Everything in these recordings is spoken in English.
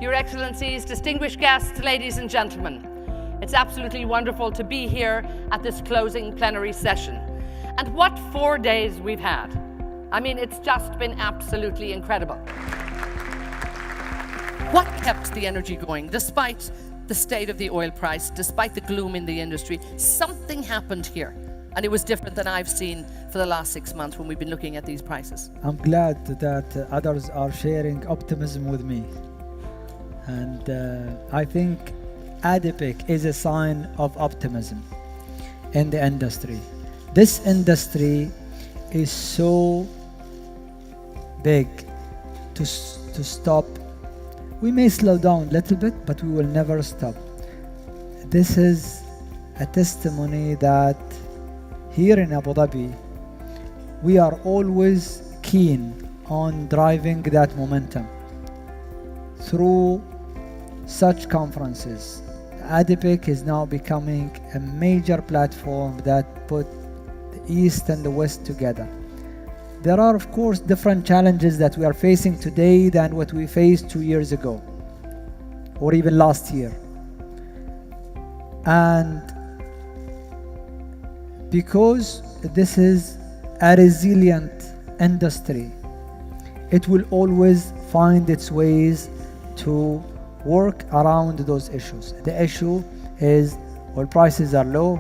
Your Excellencies, distinguished guests, ladies and gentlemen, it's absolutely wonderful to be here at this closing plenary session. And what 4 days we've had. I mean, it's just been absolutely incredible. What kept the energy going, despite the state of the oil price, despite the gloom in the industry? Something happened here, and it was different than I've seen for the last 6 months when we've been looking at these prices. I'm glad that others are sharing optimism with me. And I think ADIPEC is a sign of optimism in the industry. This industry is so big to stop. We may slow down a little bit, but we will never stop. This is a testimony that here in Abu Dhabi, we are always keen on driving that momentum through such conferences. ADIPEC is now becoming a major platform that put the East and the West together. There are, of course, different challenges that we are facing today than what we faced 2 years ago, or even last year. And because this is a resilient industry, it will always find its ways to work around those issues. The issue is oil prices are low.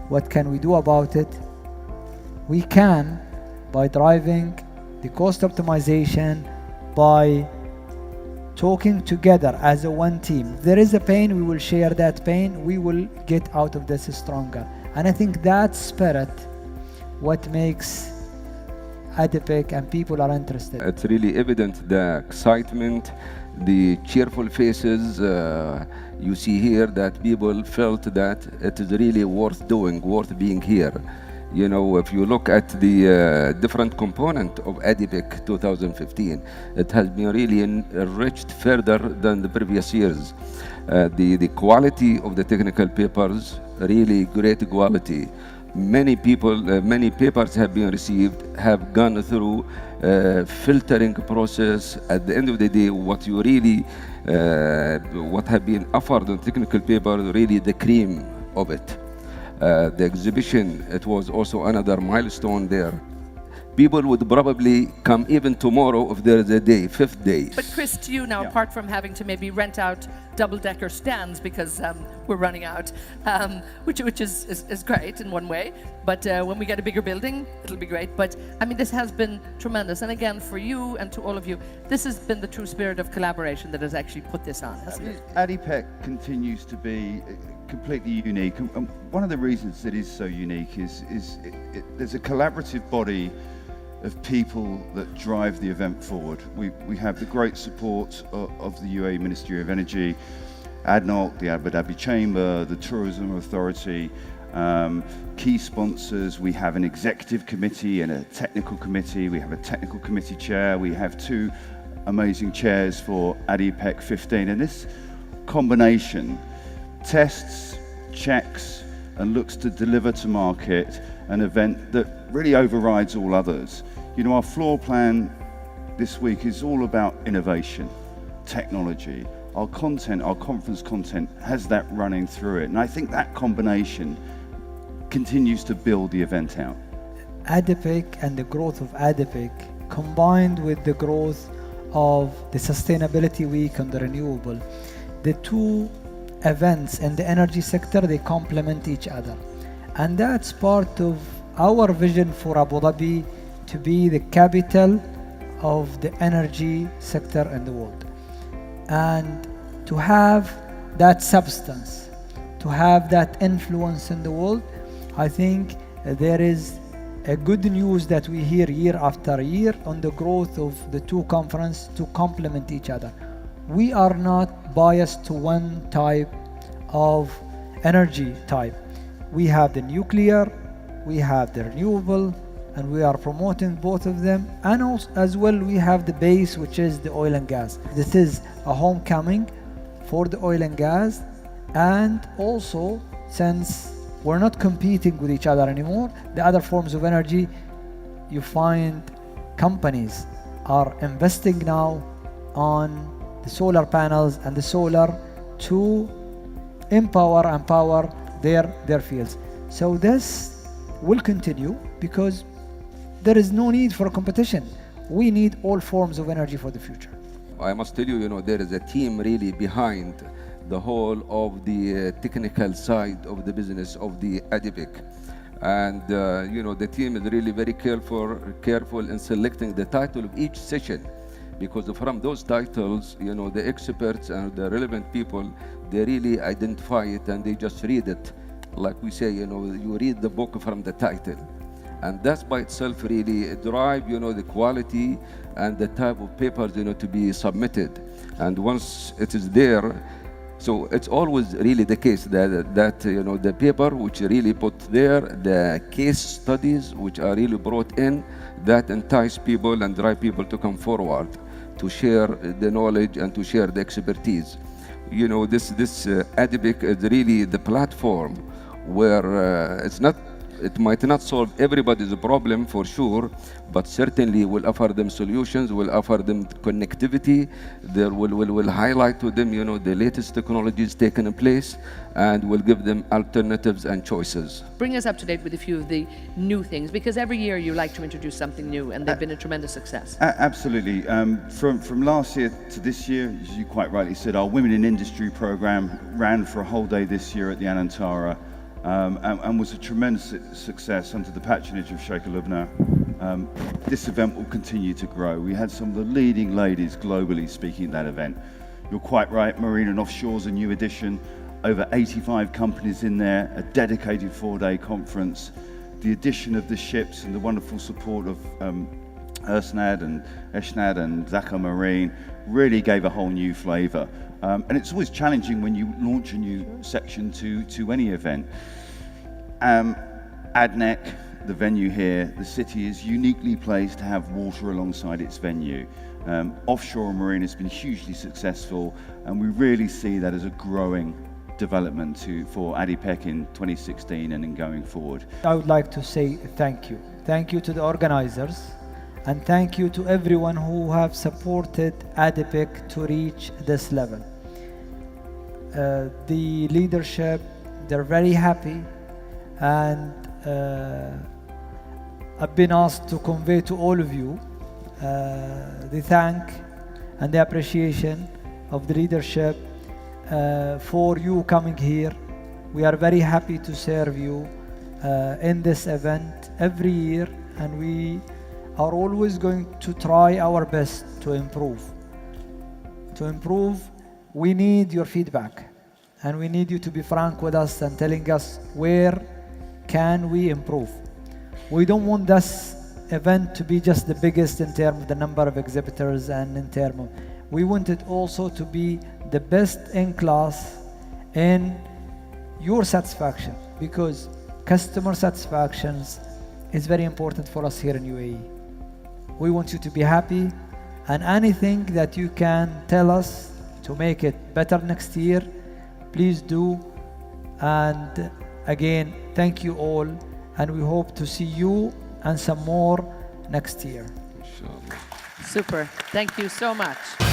What can we do about it? We can by driving the cost optimization, by talking together as a one team. If there is a pain, we will share that pain. We will get out of this stronger. And I think that spirit, what makes ADIPEC and people are interested. It's really evident, the excitement, the cheerful faces you see here, that people felt that it is really worth doing, worth being here. You know, if you look at the different component of ADIPEC 2015, it has been really enriched further than the previous years. The quality of the technical papers, really great quality. Many people, many papers have been received, have gone through filtering process. At the end of the day, what you really, what have been offered on technical paper, really the cream of it. The exhibition, it was also another milestone there. People would probably come even tomorrow if there is a day, 5th day. But Chris, to you now, apart from having to maybe rent out double-decker stands because we're running out, which is great in one way, but when we get a bigger building, it'll be great. But I mean, this has been tremendous. And again, for you and to all of you, this has been the true spirit of collaboration that has actually put this on, hasn't it? ADIPEC continues to be completely unique. And one of the reasons it is so unique is there's a collaborative body of people that drive the event forward. We have the great support of the UAE Ministry of Energy, ADNOC, the Abu Dhabi Chamber, the Tourism Authority, key sponsors. We have an executive committee and a technical committee. We have a technical committee chair. We have 2 amazing chairs for ADIPEC 15. And this combination tests, checks, and looks to deliver to market an event that really overrides all others. You know, our floor plan this week is all about innovation, technology. Our content, our conference content has that running through it. And I think that combination continues to build the event out. ADIPEC and the growth of ADIPEC combined with the growth of the Sustainability Week and the renewable, the 2 events in the energy sector, they complement each other. And that's part of our vision for Abu Dhabi to be the capital of the energy sector in the world. And to have that substance, to have that influence in the world, I think there is a good news that we hear year after year on the growth of the 2 conferences to complement each other. We are not biased to one type of energy type. We have the nuclear, we have the renewable, and we are promoting both of them. And also, as well, we have the base, which is the oil and gas. This is a homecoming for the oil and gas. And also, since we're not competing with each other anymore, the other forms of energy, you find companies are investing now on the solar panels and the solar to empower their fields. So this will continue because there is no need for competition. We need all forms of energy for the future. I must tell you, there is a team really behind the whole of the technical side of the business of the ADIPEC. And, the team is really very careful in selecting the title of each session, because from those titles, the experts and the relevant people, they really identify it and they just read it. Like we say, you read the book from the title. And that's by itself really drive, the quality and the type of papers, to be submitted. And once it is there, so it's always really the case that the paper which really put there, the case studies which are really brought in, that entice people and drive people to come forward, to share the knowledge and to share the expertise. This ADIPEC is really the platform where it might not solve everybody's problem for sure, but certainly will offer them solutions, will offer them connectivity, will highlight to them, the latest technologies taken in place, and will give them alternatives and choices. Bring us up to date with a few of the new things, because every year you like to introduce something new, and they've been a tremendous success. Absolutely. From last year to this year, as you quite rightly said, our Women in Industry program ran for a whole day this year at the Anantara. And was a tremendous success under the patronage of Sheikh Lubna. This event will continue to grow. We had some of the leading ladies globally speaking at that event. You're quite right, Marine and Offshore's a new edition, over 85 companies in there, a dedicated 4-day conference. The addition of the ships and the wonderful support of Ersnad and Eshnad and Zaka Marine really gave a whole new flavour. And it's always challenging when you launch a new section to any event. ADNEC, the venue here, the city is uniquely placed to have water alongside its venue. Offshore and Marine has been hugely successful, and we really see that as a growing development for ADIPEC in 2016 and in going forward. I would like to say thank you. Thank you to the organizers, and thank you to everyone who have supported ADIPEC to reach this level. The leadership, they're very happy, and I've been asked to convey to all of you the thank and the appreciation of the leadership for you coming here. We are very happy to serve you in this event every year, and we are always going to try our best to improve. We need your feedback, and we need you to be frank with us and telling us where can we improve. We don't want this event to be just the biggest in terms of the number of exhibitors and in terms of, we want it also to be the best in class in your satisfaction, because customer satisfaction is very important for us here in UAE. We want you to be happy, and anything that you can tell us to make it better next year, please do. And again, thank you all, and we hope to see you and some more next year. Inshallah. Super. Thank you so much.